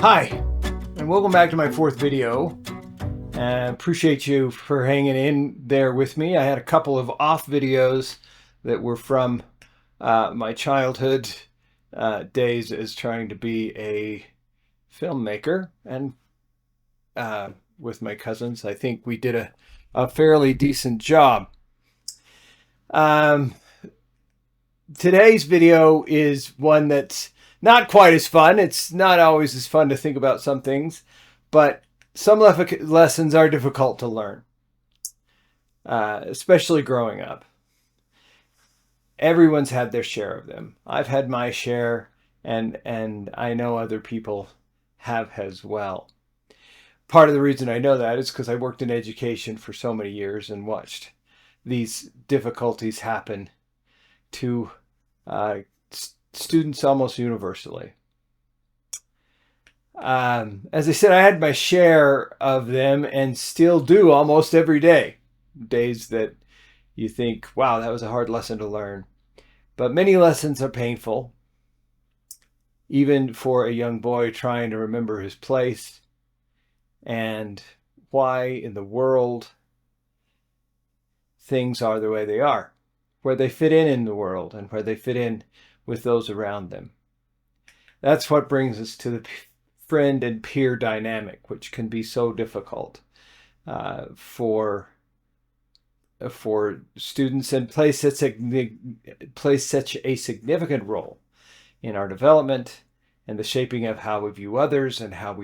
Hi, and welcome back to my fourth video. Appreciate you for hanging in there with me. I had a couple of off videos that were from my childhood days as trying to be a filmmaker, and with my cousins, I think we did a fairly decent job. Today's video is one that's not quite as fun. It's not always as fun to think about some things, but some lessons are difficult to learn, especially growing up. Everyone's had their share of them. I've had my share, and I know other people have as well. Part of the reason I know that is because I worked in education for so many years and watched these difficulties happen to students almost universally. As I said, I had my share of them and still do almost every day. Days that you think, wow, that was a hard lesson to learn. But many lessons are painful, even for a young boy trying to remember his place and why in the world things are the way they are, where they fit in the world and where they fit in with those around them. That's what brings us to the friend and peer dynamic, which can be so difficult for students and plays such a significant role in our development and the shaping of how we view others and how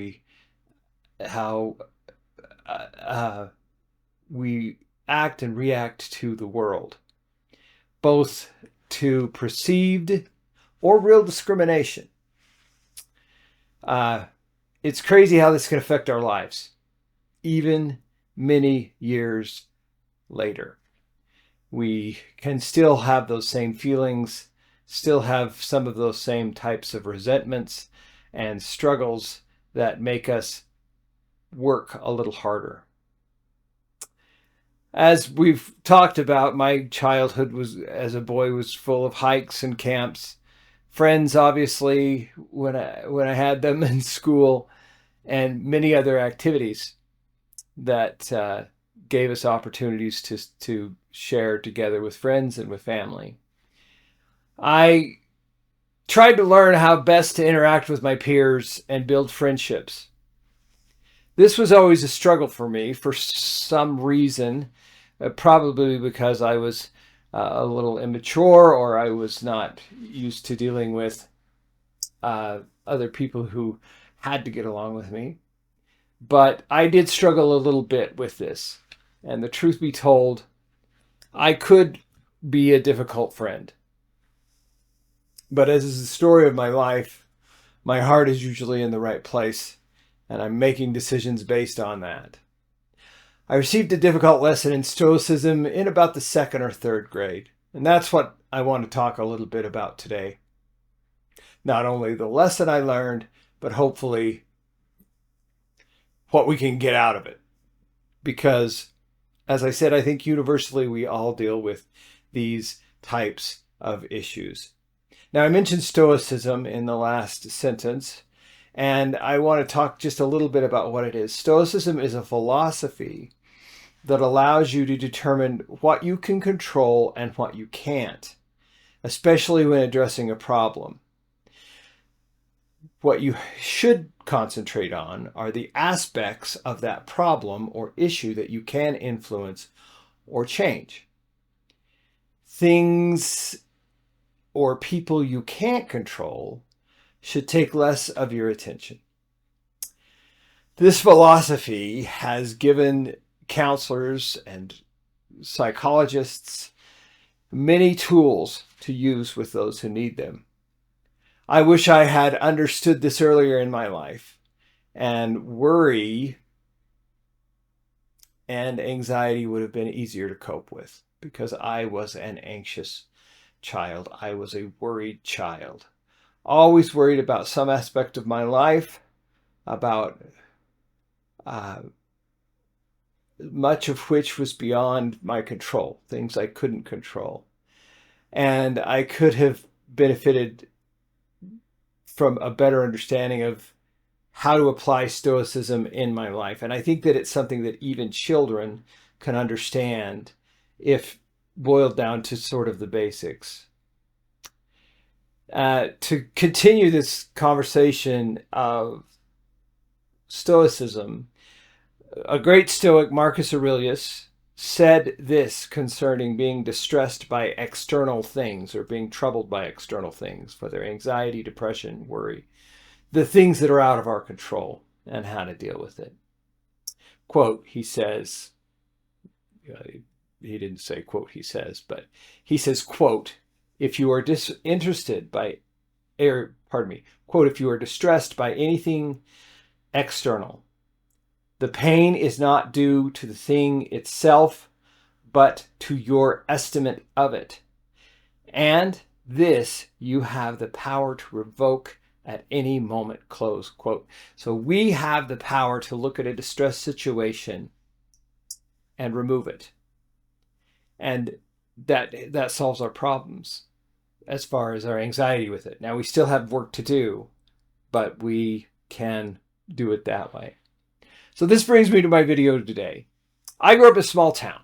we act and react to the world, both to perceived or real discrimination. It's crazy how this can affect our lives, even many years later. We can still have those same feelings, still have some of those same types of resentments and struggles that make us work a little harder. As we've talked about, my childhood as a boy was full of hikes and camps, friends, obviously, when I had them in school, and many other activities that gave us opportunities to share together with friends and with family. I tried to learn how best to interact with my peers and build friendships. This was always a struggle for me for some reason, probably because I was a little immature, or I was not used to dealing with other people who had to get along with me. But I did struggle a little bit with this. And the truth be told, I could be a difficult friend. But as is the story of my life, my heart is usually in the right place, and I'm making decisions based on that. I received a difficult lesson in Stoicism in about the second or third grade, and that's what I want to talk a little bit about today. Not only the lesson I learned, but hopefully what we can get out of it. Because, as I said, I think universally we all deal with these types of issues. Now, I mentioned Stoicism in the last sentence, and I want to talk just a little bit about what it is. Stoicism is a philosophy that allows you to determine what you can control and what you can't, especially when addressing a problem. What you should concentrate on are the aspects of that problem or issue that you can influence or change. Things or people you can't control should take less of your attention. This philosophy has given counselors and psychologists many tools to use with those who need them. I wish I had understood this earlier in my life, and worry and anxiety would have been easier to cope with because I was an anxious child. I was a worried child. Always worried about some aspect of my life, about much of which was beyond my control, things I couldn't control. And I could have benefited from a better understanding of how to apply Stoicism in my life. And I think that it's something that even children can understand if boiled down to sort of the basics. To continue this conversation of Stoicism, a great Stoic, Marcus Aurelius, said this concerning being distressed by external things or being troubled by external things, whether anxiety, depression, worry, the things that are out of our control, and how to deal with it. Quote, he says, he didn't say quote he says, but he says, quote, if you are disinterested by, quote, if you are distressed by anything external, the pain is not due to the thing itself, but to your estimate of it. And this you have the power to revoke at any moment, close quote. So we have the power to look at a distressed situation and remove it. And that solves our problems as far as our anxiety with it. Now, we still have work to do, but we can do it that way. So this brings me to my video today. I grew up in a small town.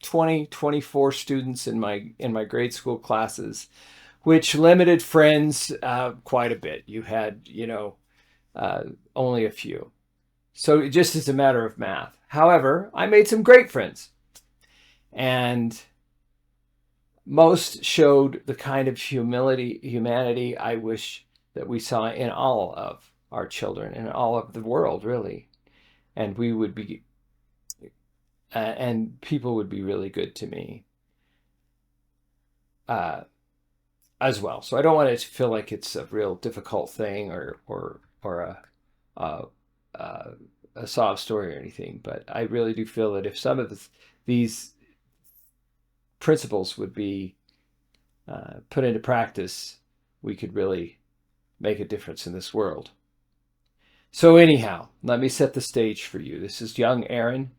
24 students in my grade school classes, which limited friends quite a bit. You had, only a few. So just as a matter of math. However, I made some great friends. And most showed the kind of humanity I wish that we saw in all of our children and all of the world, really. And we would be, and people would be really good to me as well. So I don't want it to feel like it's a real difficult thing or a sob story or anything. But I really do feel that if some of these principles would be put into practice, we could really make a difference in this world. So anyhow, let me set the stage for you. This is young Aaron,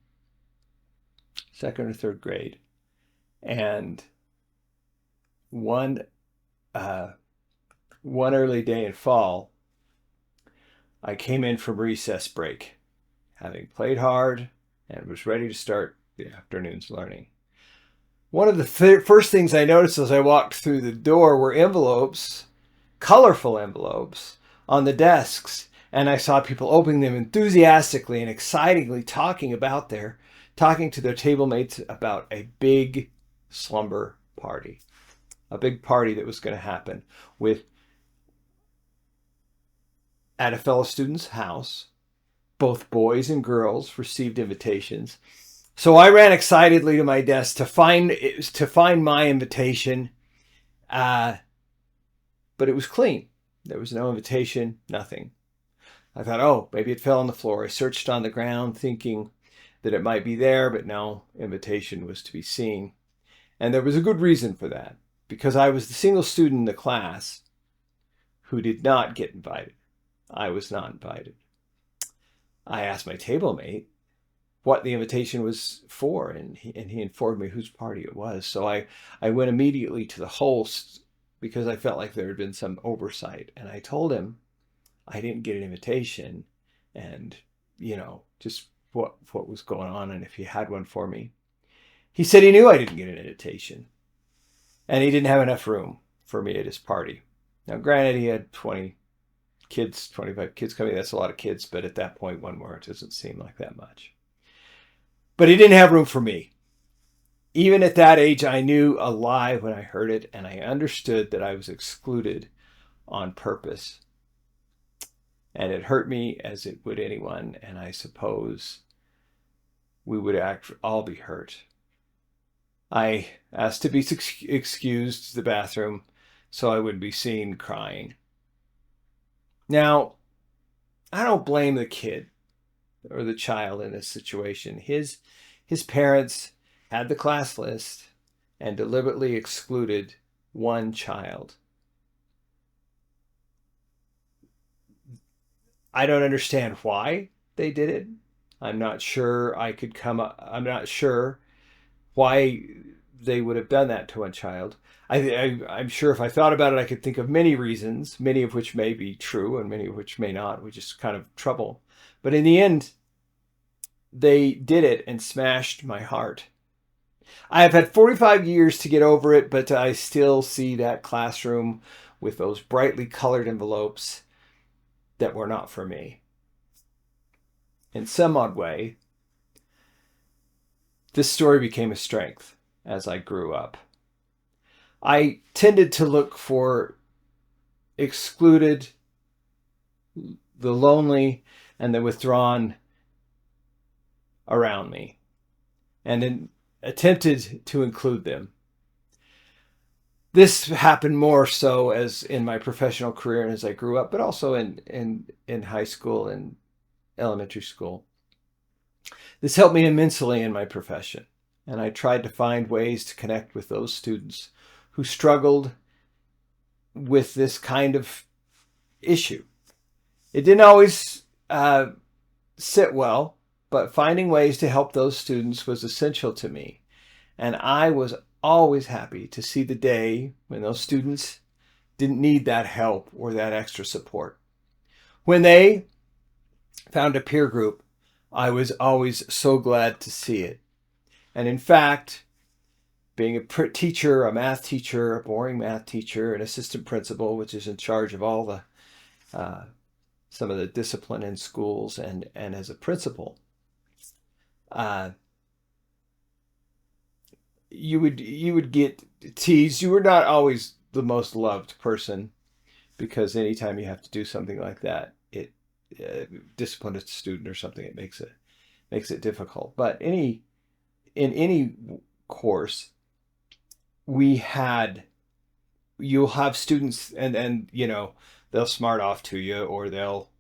2nd or 3rd grade. And one early day in fall, I came in from recess break, having played hard and was ready to start the afternoon's learning. One of the first things I noticed as I walked through the door were envelopes, colorful envelopes, on the desks. And I saw people opening them enthusiastically and excitingly talking to their table mates about a big slumber party. A big party that was going to happen at a fellow student's house. Both boys and girls received invitations. So I ran excitedly to my desk to find my invitation, but it was clean. There was no invitation, nothing. I thought, oh, maybe it fell on the floor. I searched on the ground thinking that it might be there, but no invitation was to be seen. And there was a good reason for that, because I was the single student in the class who did not get invited. I was not invited. I asked my table mate what the invitation was for, and he informed me whose party it was. So I went immediately to the host because I felt like there had been some oversight. And I told him I didn't get an invitation and, just what was going on and if he had one for me. He said he knew I didn't get an invitation and he didn't have enough room for me at his party. Now, granted, he had 25 kids coming. That's a lot of kids, but at that point, one more, it doesn't seem like that much. But he didn't have room for me. Even at that age, I knew a lie when I heard it, and I understood that I was excluded on purpose. And it hurt me as it would anyone, and I suppose we would all be hurt. I asked to be excused to the bathroom so I wouldn't be seen crying. Now, I don't blame the kid or the child in this situation. His parents had the class list and deliberately excluded one child. I don't understand why they did it. I'm not sure why they would have done that to a child. I'm sure if I thought about it, I could think of many reasons, many of which may be true and many of which may not, which is kind of trouble. But in the end, they did it and smashed my heart. I have had 45 years to get over it, but I still see that classroom with those brightly colored envelopes that were not for me. In some odd way, this story became a strength as I grew up. I tended to look for excluded, the lonely, and the withdrawn around me, and then attempted to include them. This happened more so as in my professional career and as I grew up, but also in high school and elementary school. This helped me immensely in my profession, and I tried to find ways to connect with those students who struggled with this kind of issue. It didn't always sit well, but finding ways to help those students was essential to me. And I was always happy to see the day when those students didn't need that help or that extra support. When they found a peer group, I was always so glad to see it. And in fact, being a teacher, a math teacher, a boring math teacher, an assistant principal, which is in charge of all the some of the discipline in schools, and as a principal, you would get teased. You were not always the most loved person, because anytime you have to do something like that, it discipline a student or something, it makes it difficult. But in any course, you'll have students, and they'll smart off to you, or they'll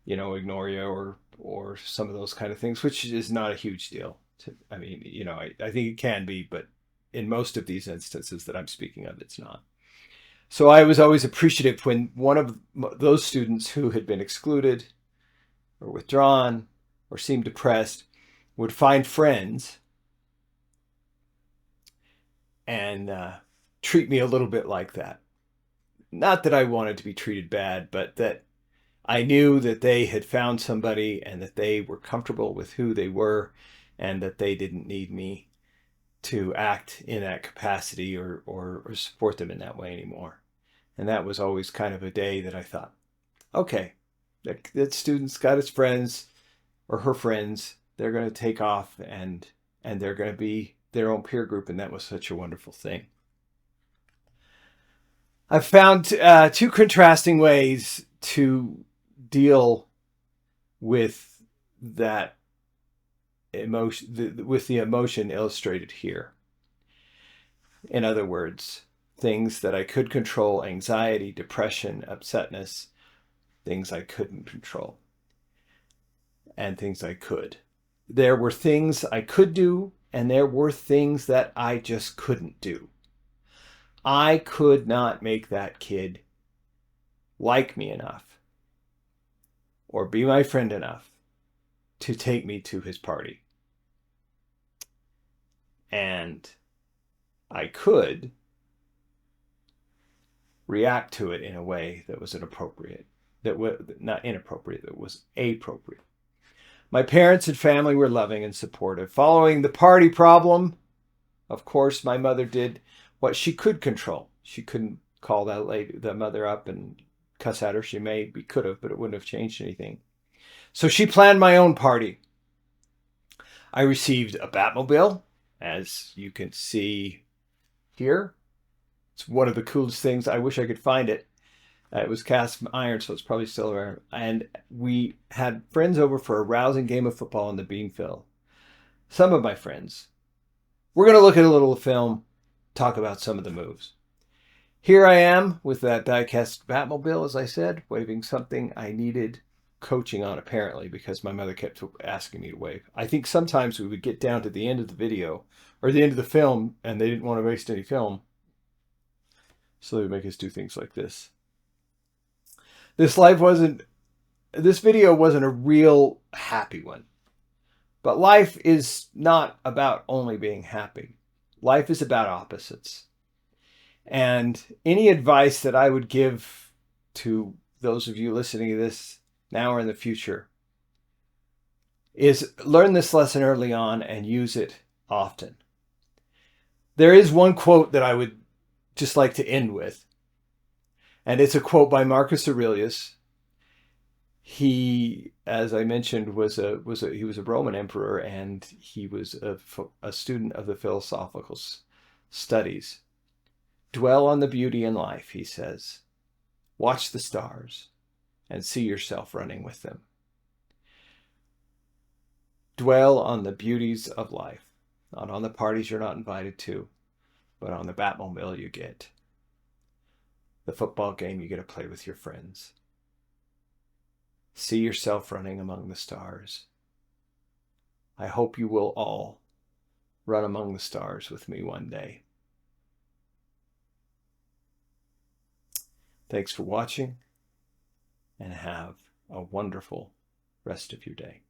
ignore you, or some of those kind of things, which is not a huge deal. I think it can be, but in most of these instances that I'm speaking of, it's not. So I was always appreciative when one of those students who had been excluded or withdrawn or seemed depressed would find friends and treat me a little bit like that. Not that I wanted to be treated bad, but that I knew that they had found somebody and that they were comfortable with who they were, and that they didn't need me to act in that capacity or support them in that way anymore. And that was always kind of a day that I thought, okay, that student's got his friends or her friends. They're going to take off and they're going to be their own peer group. And that was such a wonderful thing. I've found two contrasting ways to deal with that emotion, with the emotion illustrated here. In other words, things that I could control: anxiety, depression, upsetness, things I couldn't control, and things I could. There were things I could do, and there were things that I just couldn't do. I could not make that kid like me enough or be my friend enough to take me to his party. And I could react to it in a way that was inappropriate, that was not inappropriate, that was appropriate. My parents and family were loving and supportive. Following the party problem, of course, my mother did what she could control. She couldn't call the mother up and cuss at her. She could have, but it wouldn't have changed anything. So she planned my own party. I received a Batmobile, as you can see here. It's one of the coolest things. I wish I could find it. It was cast iron, so it's probably still around. And we had friends over for a rousing game of football in the Beanfield. Some of my friends. We're going to look at a little film, talk about some of the moves. Here I am with that die-cast Batmobile, as I said, waving something I needed coaching on, apparently, because my mother kept asking me to wave. I think sometimes we would get down to the end of the video or the end of the film, and they didn't want to waste any film, so they would make us do things like this. This video wasn't a real happy one, but life is not about only being happy. Life is about opposites. And any advice that I would give to those of you listening to this now or in the future is learn this lesson early on and use it often. There is one quote that I would just like to end with, and it's a quote by Marcus Aurelius. He, as I mentioned, was a Roman emperor, and he was a student of the philosophical studies. Dwell on the beauty in life, he says. Watch the stars and see yourself running with them. Dwell on the beauties of life, not on the parties you're not invited to, but on the Batmobile you get, the football game you get to play with your friends. See yourself running among the stars. I hope you will all run among the stars with me one day. Thanks for watching, and have a wonderful rest of your day.